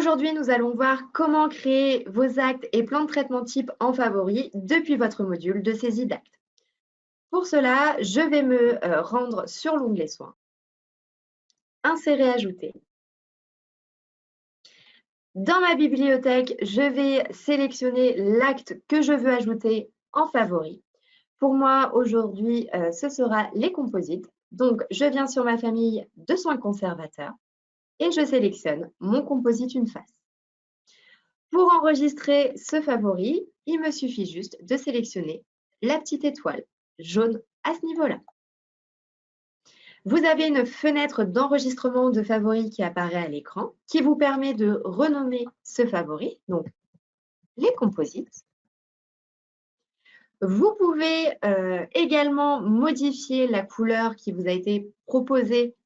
Aujourd'hui, nous allons voir comment créer vos actes et plans de traitement type en favori depuis votre module de saisie d'actes. Pour cela, je vais me rendre sur l'onglet Soins, Insérer, ajouter. Dans ma bibliothèque, je vais sélectionner l'acte que je veux ajouter en favori. Pour moi, aujourd'hui, ce sera les composites. Donc, je viens sur ma famille de soins conservateurs et je sélectionne mon composite une face. Pour enregistrer ce favori, il me suffit juste de sélectionner la petite étoile jaune à ce niveau-là. Vous avez une fenêtre d'enregistrement de favoris qui apparaît à l'écran, qui vous permet de renommer ce favori, donc les composites. Vous pouvez également modifier la couleur qui vous a été proposée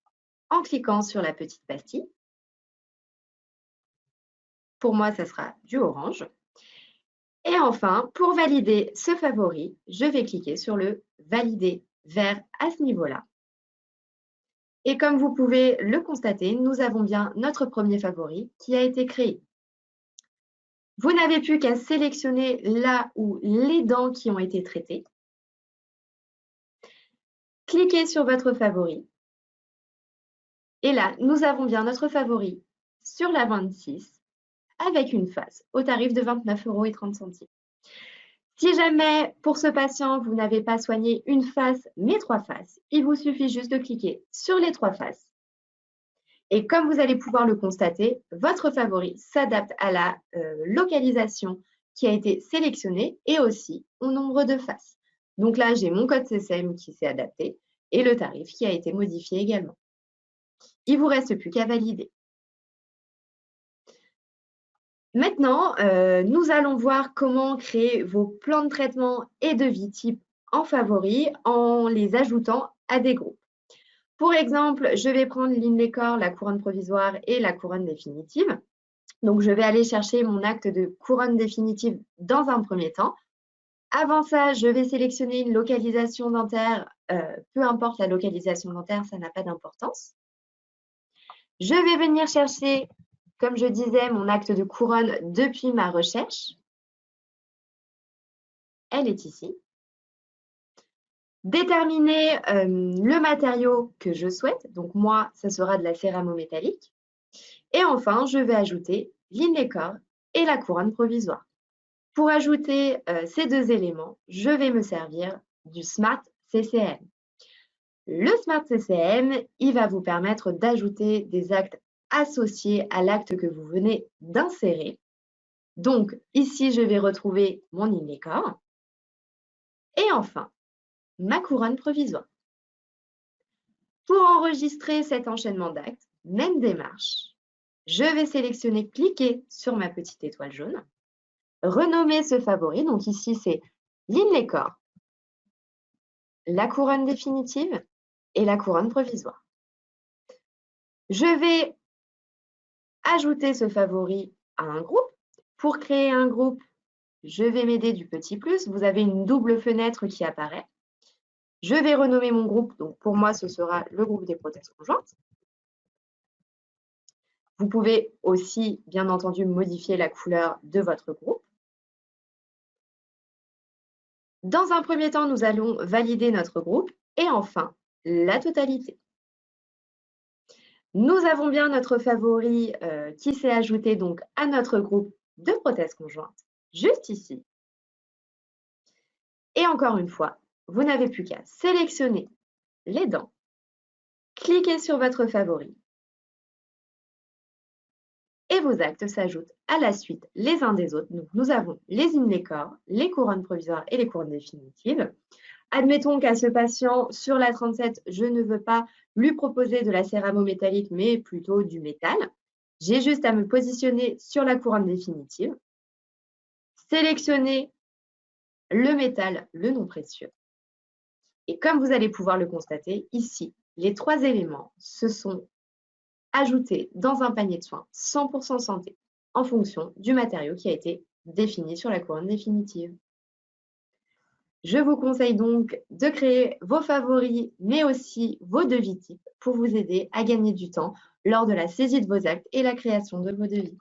en cliquant sur la petite pastille. Pour moi, ça sera du orange. Et enfin, pour valider ce favori, je vais cliquer sur le « Valider » vert à ce niveau-là. Et comme vous pouvez le constater, nous avons bien notre premier favori qui a été créé. Vous n'avez plus qu'à sélectionner là où les dents qui ont été traitées. Cliquez sur votre favori. Et là, nous avons bien notre favori sur la 26 avec une face au tarif de 29,30 €. Si jamais, pour ce patient, vous n'avez pas soigné une face, mais 3 faces, il vous suffit juste de cliquer sur les 3 faces. Et comme vous allez pouvoir le constater, votre favori s'adapte à la localisation qui a été sélectionnée et aussi au nombre de faces. Donc là, j'ai mon code CSM qui s'est adapté et le tarif qui a été modifié également. Il ne vous reste plus qu'à valider. Maintenant, nous allons voir comment créer vos plans de traitement et devis type en favori en les ajoutant à des groupes. Pour exemple, je vais prendre l'INLECOR, la couronne provisoire et la couronne définitive. Donc, je vais aller chercher mon acte de couronne définitive dans un premier temps. Avant ça, je vais sélectionner une localisation dentaire. Peu importe la localisation dentaire, ça n'a pas d'importance. Je vais venir chercher, comme je disais, mon acte de couronne depuis ma recherche. Elle est ici. Déterminer le matériau que je souhaite. Donc, moi, ce sera de la céramo-métallique. Et enfin, je vais ajouter l'INLECOR et la couronne provisoire. Pour ajouter ces deux éléments, je vais me servir du Smart CCM. Le Smart CCM, il va vous permettre d'ajouter des actes associés à l'acte que vous venez d'insérer. Donc, ici, je vais retrouver mon INLECOR. Et enfin, ma couronne provisoire. Pour enregistrer cet enchaînement d'actes, même démarche, je vais sélectionner, cliquer sur ma petite étoile jaune, renommer ce favori, donc ici c'est l'INLECOR, la couronne définitive et la couronne provisoire. Je vais ajouter ce favori à un groupe. Pour créer un groupe, je vais m'aider du petit plus. Vous avez une double fenêtre qui apparaît. Je vais renommer mon groupe, donc pour moi ce sera le groupe des prothèses conjointes. Vous pouvez aussi, bien entendu, modifier la couleur de votre groupe. Dans un premier temps, nous allons valider notre groupe et enfin, la totalité. Nous avons bien notre favori qui s'est ajouté donc à notre groupe de prothèses conjointes, juste ici. Et encore une fois, vous n'avez plus qu'à sélectionner les dents, cliquer sur votre favori et vos actes s'ajoutent à la suite les uns des autres. Donc, nous avons les INLECOR, les couronnes provisoires et les couronnes définitives. Admettons qu'à ce patient, sur la 37, je ne veux pas lui proposer de la céramo-métallique, mais plutôt du métal. J'ai juste à me positionner sur la couronne définitive, sélectionner le métal, le non précieux. Et comme vous allez pouvoir le constater, ici, les 3 éléments se sont ajoutés dans un panier de soins 100% santé en fonction du matériau qui a été défini sur la couronne définitive. Je vous conseille donc de créer vos favoris, mais aussi vos devis types pour vous aider à gagner du temps lors de la saisie de vos actes et la création de vos devis.